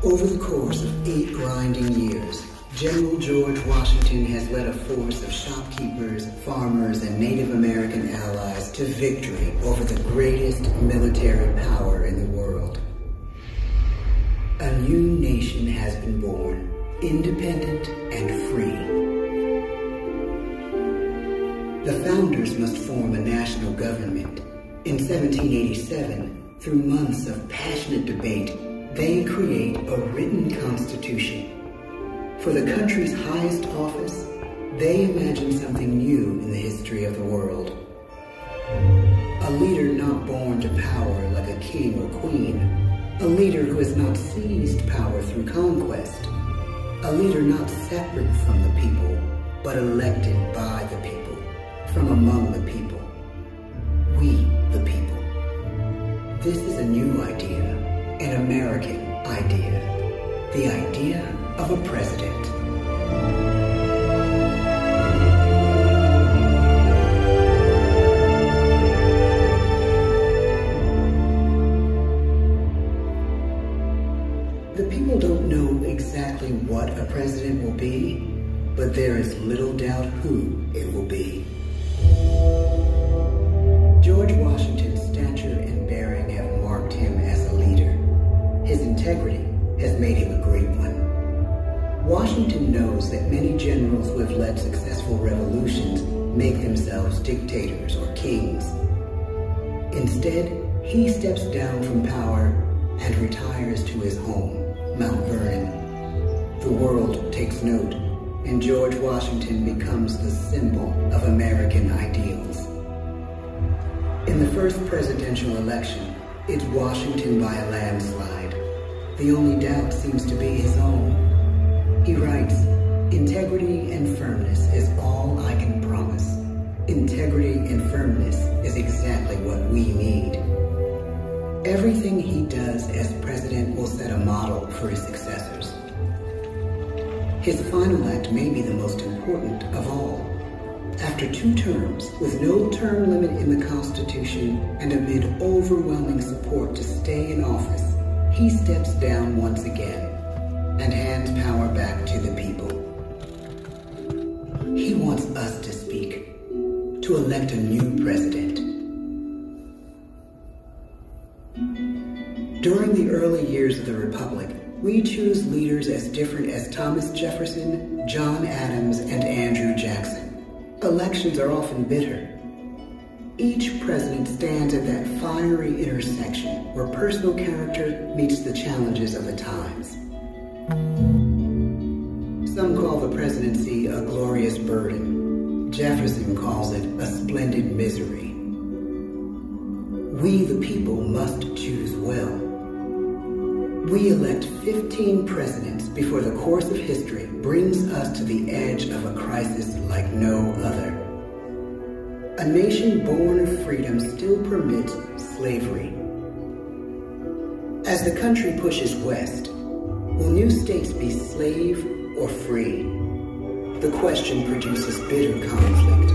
Over the course of 8 grinding years, General George Washington has led a force of shopkeepers, farmers, and Native American allies to victory over the greatest military power in the world. A new nation has been born, independent and free. The founders must form a national government. In 1787, through months of passionate debate, they create a written constitution. For the country's highest office, they imagine something new in the history of the world. A leader not born to power like a king or queen. A leader who has not seized power through conquest. A leader not separate from the people, but elected by the people, from among the people. We, the people. This is a new idea, an American idea. The idea of a president. The people don't know exactly what a president will be, but there is little doubt who it will be. George Washington's stature and bearing have marked him as a leader. His integrity has made him a great one. Washington knows that many generals who have led successful revolutions make themselves dictators or kings. Instead, he steps down from power and retires to his home, Mount Vernon. The world takes note, and George Washington becomes the symbol of American ideals. In the first presidential election, it's Washington by a landslide. The only doubt seems to be his own. He writes, "Integrity and firmness is all I can promise. Integrity and firmness is exactly what we need." Everything he does as president will set a model for his successors. His final act may be the most important of all. After 2 terms, with no term limit in the Constitution and amid overwhelming support to stay in office, he steps down once again and hands power back to the people. He wants us to speak, to elect a new president. During the early years of the Republic, we choose leaders as different as Thomas Jefferson, John Adams, and Andrew Jackson. Elections are often bitter. Each president stands at that fiery intersection where personal character meets the challenges of the times. Some call the presidency a glorious burden. Jefferson calls it a splendid misery. We, the people, must choose well. We elect 15 presidents before the course of history brings us to the edge of a crisis like no other. A nation born of freedom still permits slavery. As the country pushes west, will new states be slave or free? The question produces bitter conflict.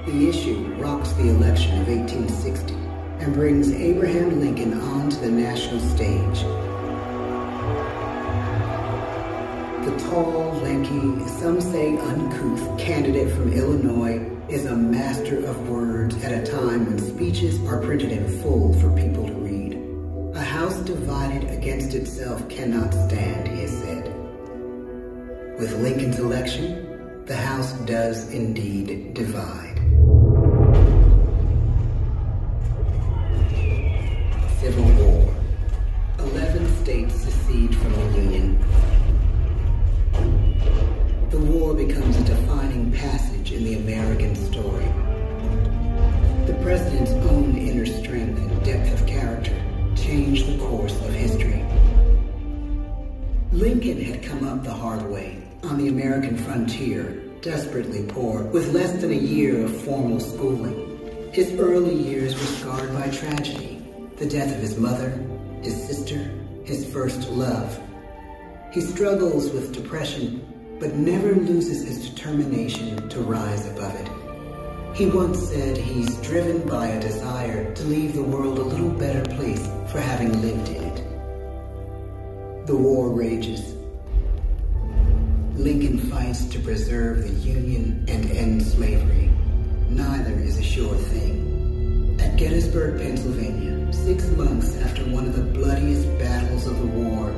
The issue rocks the election of 1860 and brings Abraham Lincoln onto the national stage. The tall, lanky, some say uncouth candidate from Illinois is a master of words at a time when speeches are printed in full for people to read. A house divided against itself cannot stand, he has said. With Lincoln's election, the House does indeed divide. Civil War. 11 states secede from the Union. The war becomes a defining passage in the American story. The president's own inner strength and depth of character changed the course of history. Lincoln had come up the hard way, on the American frontier, desperately poor, with less than a year of formal schooling. His early years were scarred by tragedy, the death of his mother, his sister, his first love. He struggles with depression, but never loses his determination to rise above it. He once said he's driven by a desire to leave the world a little better place for having lived in it. The war rages. Lincoln fights to preserve the Union and end slavery. Neither is a sure thing. At Gettysburg, Pennsylvania, 6 months after one of the bloodiest battles of the war,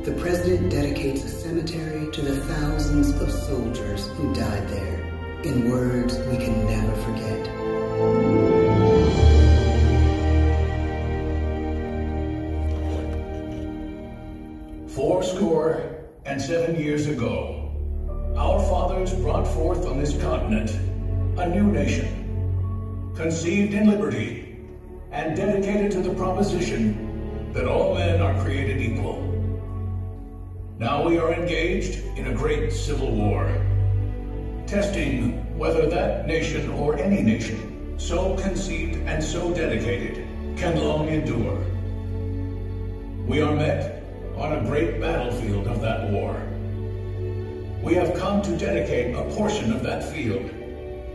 the president dedicates a cemetery to the thousands of soldiers who died there, in words we can never forget. "47 years ago, our fathers brought forth on this continent a new nation, conceived in liberty and dedicated to the proposition that all men are created equal. Now we are engaged in a great civil war, testing whether that nation or any nation so conceived and so dedicated can long endure. We are met on a great battlefield of that war. We have come to dedicate a portion of that field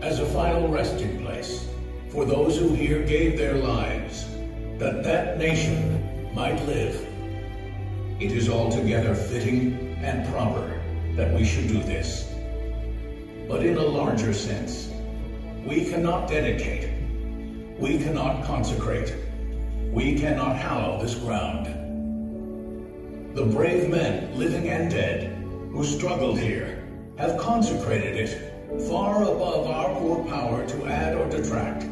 as a final resting place for those who here gave their lives, that that nation might live. It is altogether fitting and proper that we should do this. But in a larger sense, we cannot dedicate, we cannot consecrate, we cannot hallow this ground. The brave men, living and dead, who struggled here, have consecrated it far above our poor power to add or detract.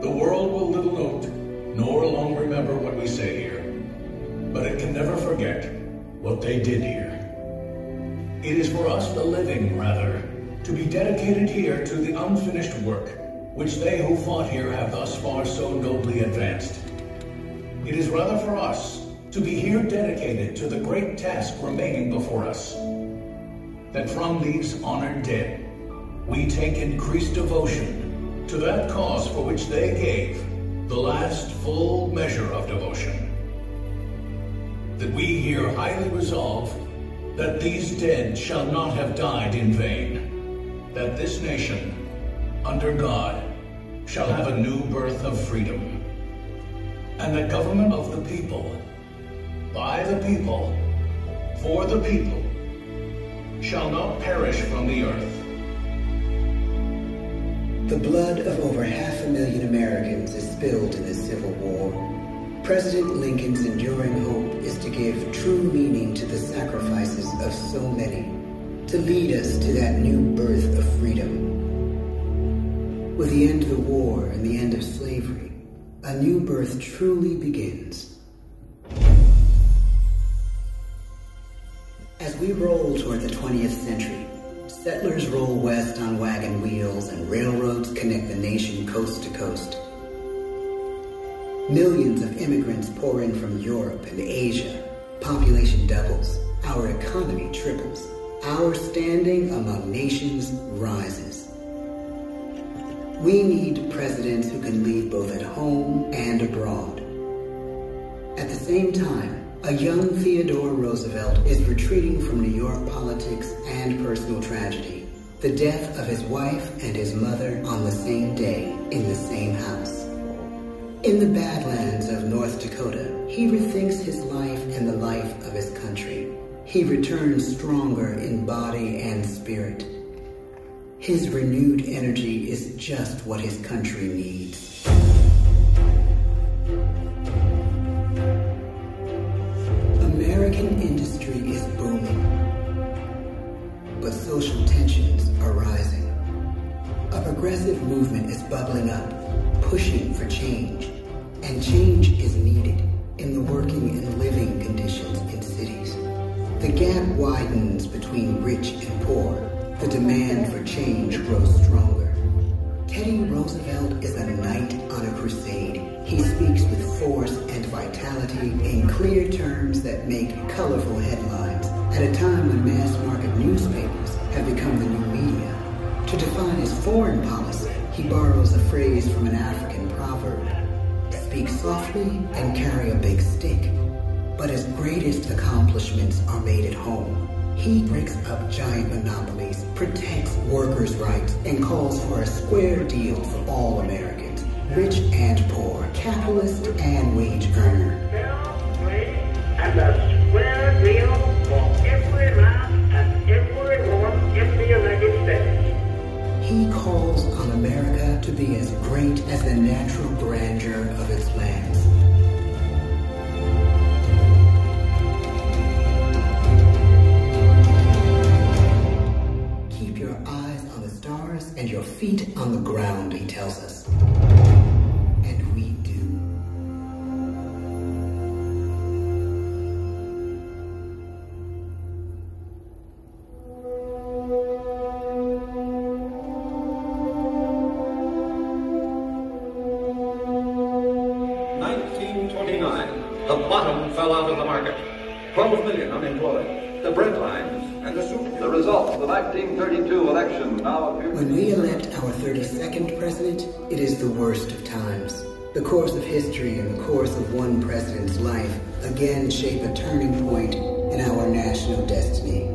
The world will little note, nor long remember what we say here, but it can never forget what they did here. It is for us, the living, rather, to be dedicated here to the unfinished work, which they who fought here have thus far so nobly advanced. It is rather for us to be here dedicated to the great task remaining before us, that from these honored dead, we take increased devotion to that cause for which they gave the last full measure of devotion. That we here highly resolve that these dead shall not have died in vain, that this nation, under God, shall have a new birth of freedom, and the government of the people, by the people, for the people, shall not perish from the earth. The blood of over 500,000 Americans is spilled in this Civil War. President Lincoln's enduring hope is to give true meaning to the sacrifices of so many, to lead us to that new birth of freedom. With the end of the war and the end of slavery, a new birth truly begins. As we roll toward the 20th century, settlers roll west on wagon wheels and railroads connect the nation coast to coast. Millions of immigrants pour in from Europe and Asia. Population doubles. Our economy triples. Our standing among nations rises. We need presidents who can lead both at home and abroad. At the same time, a young Theodore Roosevelt is retreating from New York politics and personal tragedy. The death of his wife and his mother on the same day in the same house. In the Badlands of North Dakota, he rethinks his life and the life of his country. He returns stronger in body and spirit. His renewed energy is just what his country needs. American industry is booming, but social tensions are rising. A progressive movement is bubbling up, pushing for change, and change is needed in the working and living conditions in cities. The gap widens between rich and poor. The demand for change grows stronger. Teddy Roosevelt is a knight on a crusade. He speaks with force and vitality in clear terms that make colorful headlines at a time when mass-market newspapers have become the new media. To define his foreign policy, he borrows a phrase from an African proverb: speak softly and carry a big stick. But his greatest accomplishments are made at home. He breaks up giant monopolies, protects workers' rights, and calls for a square deal for all Americans, rich and poor, capitalist and wage earner. as great as the natural grandeur of its lands. Keep your eyes on the stars and your feet on the ground, he tells us. And we do. The bottom fell out of the market. 12 million unemployed. The bread lines and the soup. The results of the 1932 election now appear. When we elect our 32nd president, it is the worst of times. The course of history and the course of one president's life again shape a turning point in our national destiny.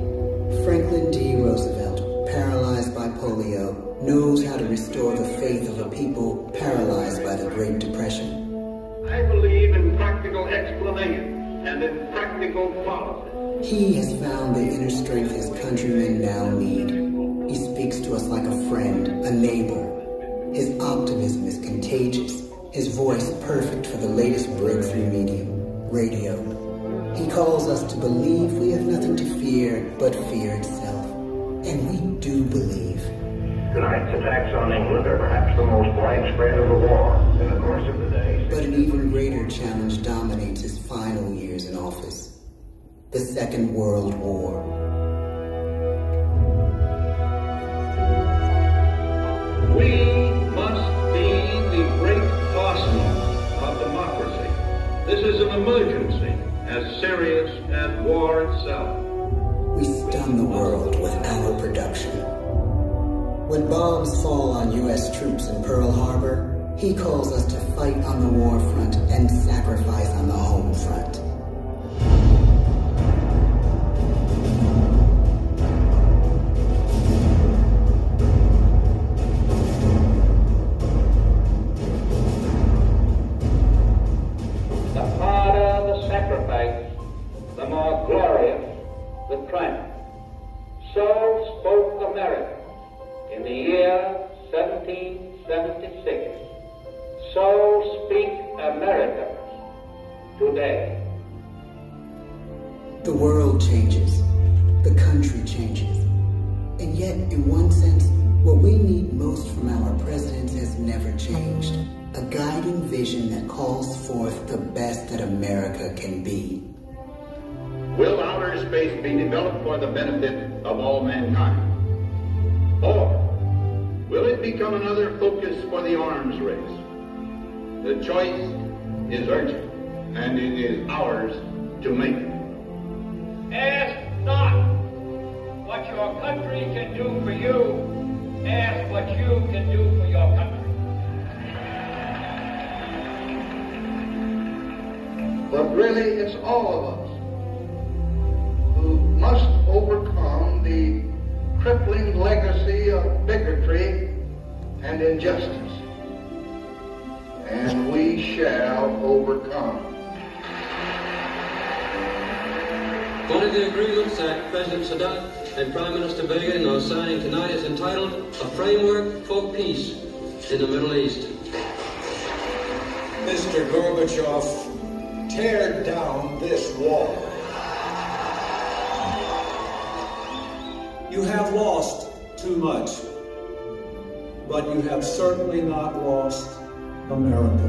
Franklin D. Roosevelt, paralyzed by polio, knows how to restore the faith of a people paralyzed by the Great Depression. I believe in practical explanation and in practical policy. He has found the inner strength his countrymen now need. He speaks to us like a friend, a neighbor. His optimism is contagious, his voice perfect for the latest breakthrough medium, radio. He calls us to believe we have nothing to fear but fear itself. And we do believe. Tonight's attacks on England are perhaps the most widespread of the war in the course of the day. But an even greater challenge dominates his final years in office. The Second World War. We must be the great arsenal of democracy. This is an emergency as serious as war itself. We stun the world with our production. When bombs fall on U.S. troops in Pearl Harbor, he calls us to fight on the war front and sacrifice on the home front. The harder the sacrifice, the more glorious the triumph. So spoke America in the year 1776. So speak Americans today. The world changes. The country changes. And yet, in one sense, what we need most from our presidents has never changed. A guiding vision that calls forth the best that America can be. Will outer space be developed for the benefit of all mankind? Or will it become another focus for the arms race? The choice is urgent, and it is ours to make. Ask not what your country can do for you. Ask what you can do for your country. But really, it's all of us who must overcome the crippling legacy of bigotry and injustice. And we shall overcome. One of the agreements that President Sadat and Prime Minister Begin are signing tonight is entitled A Framework for Peace in the Middle East. Mr. Gorbachev, tear down this wall. You have lost too much, but you have certainly not lost America.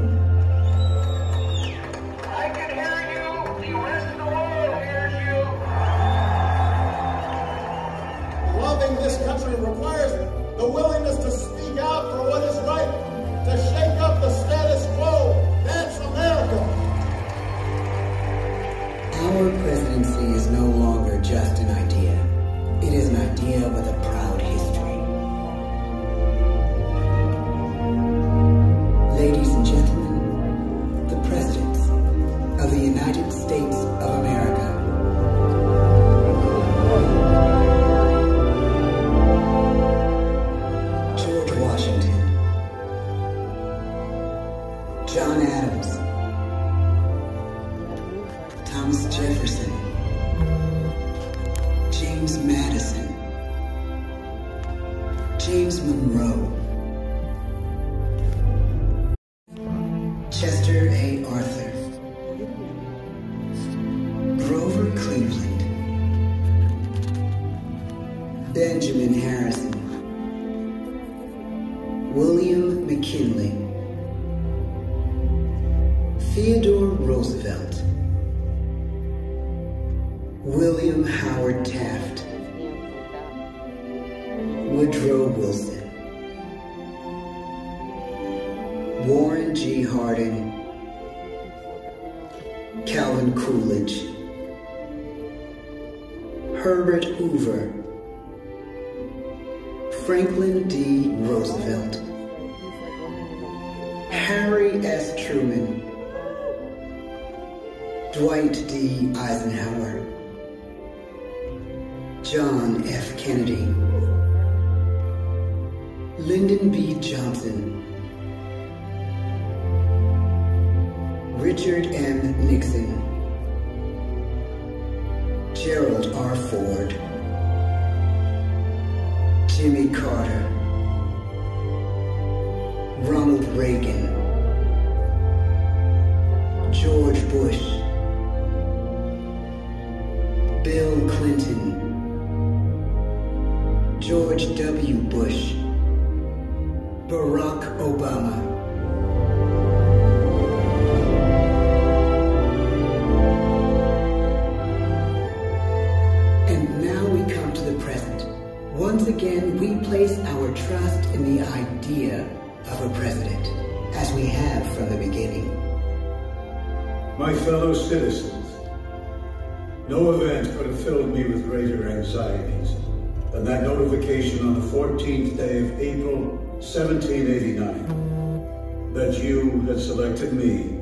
I can hear you. The rest of the world hears you. Loving this country requires the willingness to speak out for what is right, to shake up the status quo. That's America. Our presidency is no longer just an idea. It is an idea with a proud history. Ladies and gentlemen, the presidents of the United States of America. George Washington, John Adams, Thomas Jefferson, James Madison, James Monroe, William Howard Taft, Woodrow Wilson, Warren G. Harding, Calvin Coolidge, Herbert Hoover, Franklin D. Roosevelt, Harry S. Truman, Dwight D. Eisenhower, John F. Kennedy, Lyndon B. Johnson, Richard M. Nixon, Gerald R. Ford, Jimmy Carter, Ronald Reagan, George Bush, Bill Clinton, George W. Bush, Barack Obama, and now we come to the present. Once again, we place our trust in the idea of a president, as we have from the beginning. My fellow citizens, no event could have filled me with greater anxieties than that notification on the 14th day of April, 1789, that you had selected me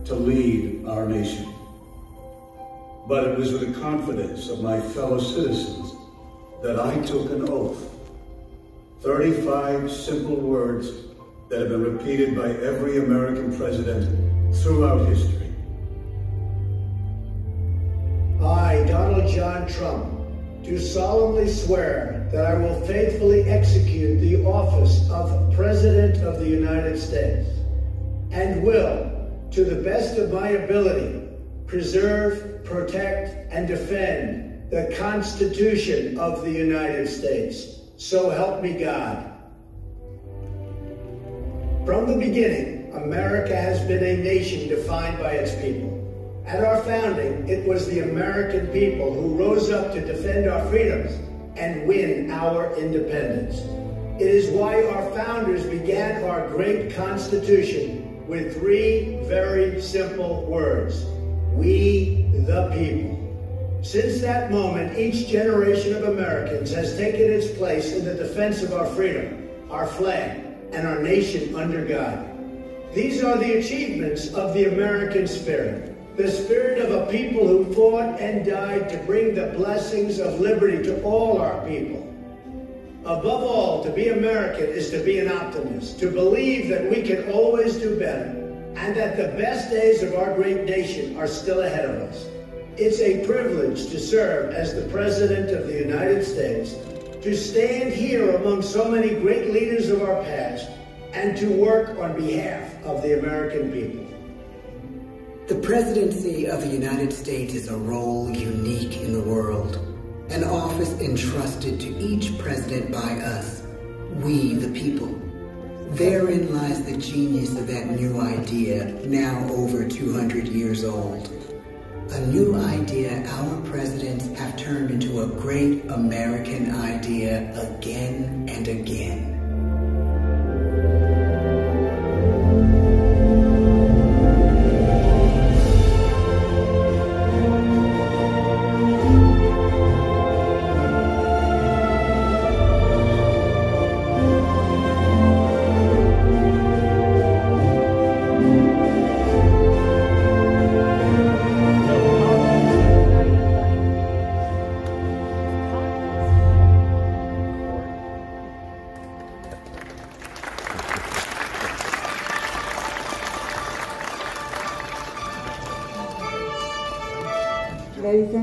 to lead our nation. But it was with the confidence of my fellow citizens that I took an oath. 35 simple words that have been repeated by every American president throughout history. I, Donald John Trump, do solemnly swear that I will faithfully execute the office of President of the United States and will, to the best of my ability, preserve, protect, and defend the Constitution of the United States. So help me God. From the beginning, America has been a nation defined by its people. At our founding, it was the American people who rose up to defend our freedoms and win our independence. It is why our founders began our great Constitution with 3 very simple words: we the people. Since that moment, each generation of Americans has taken its place in the defense of our freedom, our flag, and our nation under God. These are the achievements of the American spirit. The spirit of a people who fought and died to bring the blessings of liberty to all our people. Above all, to be American is to be an optimist, to believe that we can always do better, and that the best days of our great nation are still ahead of us. It's a privilege to serve as the President of the United States, to stand here among so many great leaders of our past, and to work on behalf of the American people. The presidency of the United States is a role unique in the world, an office entrusted to each president by us, we the people. Therein lies the genius of that new idea, now over 200 years old. A new idea our presidents have turned into a great American idea again and again. Ladies and